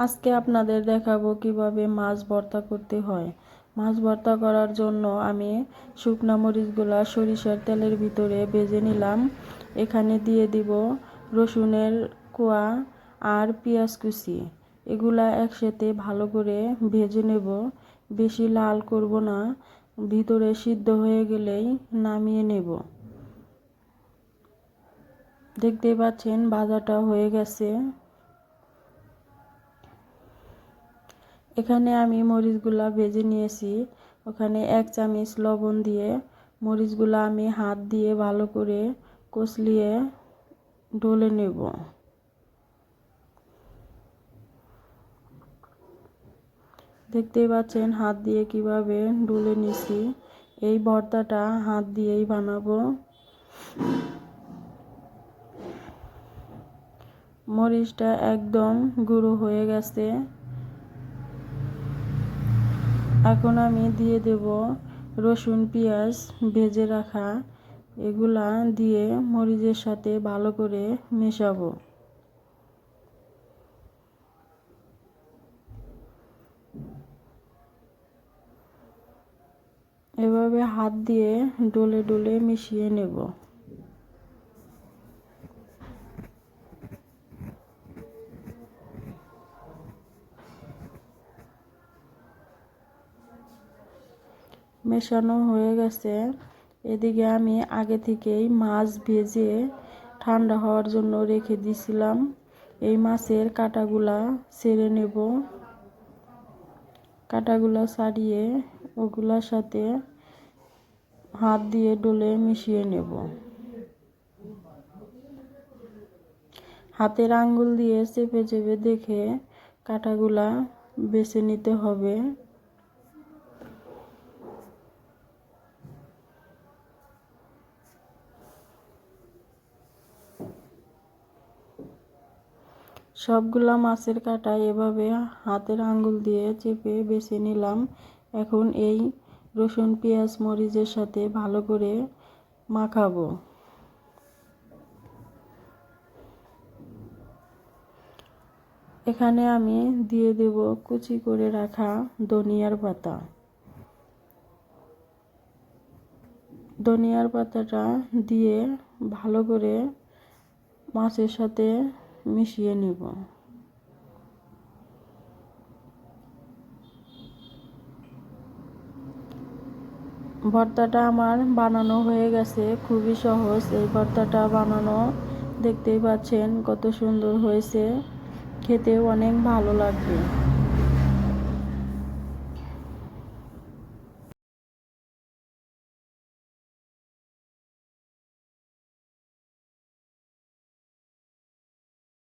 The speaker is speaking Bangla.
আজকে আপনাদের দেখাবো কিভাবে মাছ ভর্তা করতে হয়। মাছ ভর্তা করার জন্য আমি শুকনা মরিচগুলা সরিষার তেলের ভিতরে ভেজে নিলাম। এখানে দিয়ে দিব রসুনের কোয়া আর পেঁয়াজ কুচি। এগুলা একসাথে ভালো করে ভেজে নেব। বেশি লাল করব না, ভিতরে সিদ্ধ হয়ে গেলেই নামিয়ে নেব। দেখতেই পাচ্ছেন ভাজাটা হয়ে গেছে। এখানে আমি মরিচগুলা ভেজে নিয়েছি। ওখানে 1 চামচ লবণ দিয়ে মরিচগুলা আমি হাত দিয়ে ভালো করে কষলিয়ে ডলে নেব। দেখতেই পাচ্ছেন হাত দিয়ে কিভাবে ডলে নিছি। এই ভর্তাটা হাত দিয়েই বানাবো। মরিচটা একদম গুঁড়ো হয়ে গেছে। এখন আমি দিয়ে দেব রসুন পেঁয়াজ ভেজে রাখা। এগুলা দিয়ে মরিচের সাথে ভালো করে মেশাবো। এভাবে হাত দিয়ে ডলে ডলে মিশিয়ে নেব। মেশানো হয়ে গেছে। এদিকে আমি আগে থেকেই মাছ ভেজে ঠান্ডা হওয়ার জন্য রেখে দিয়েছিলাম। এই মাছের কাঁটাগুলা ছেড়ে নেব। কাঁটাগুলা ছাড়িয়ে ওগুলার সাথে হাত দিয়ে ডলে মিশিয়ে নেব। হাতের আঙ্গুল দিয়ে চেপে চেপে দেখে কাঁটাগুলা বেছে নিতে হবে। সবগুলা মাছের কাঁটা এভাবে হাতের আঙ্গুল দিয়ে চেপে বেছে নিলাম। এখন এই রসুন পেঁয়াজ মরিচের সাথে ভালো করে মাখাবো। এখানে আমি দিয়ে দেব কুচি করে রাখা ধনিয়ার পাতা। ধনিয়ার পাতাটা দিয়ে ভালো করে মাছের সাথে মিশিয়ে নেব। ভর্তাটা আমার বানানো হয়ে গেছে। খুবই সহজ এই ভর্তাটা বানানো। দেখতেই পাচ্ছেন কত সুন্দর হয়েছে, খেতে অনেক ভালো লাগবে।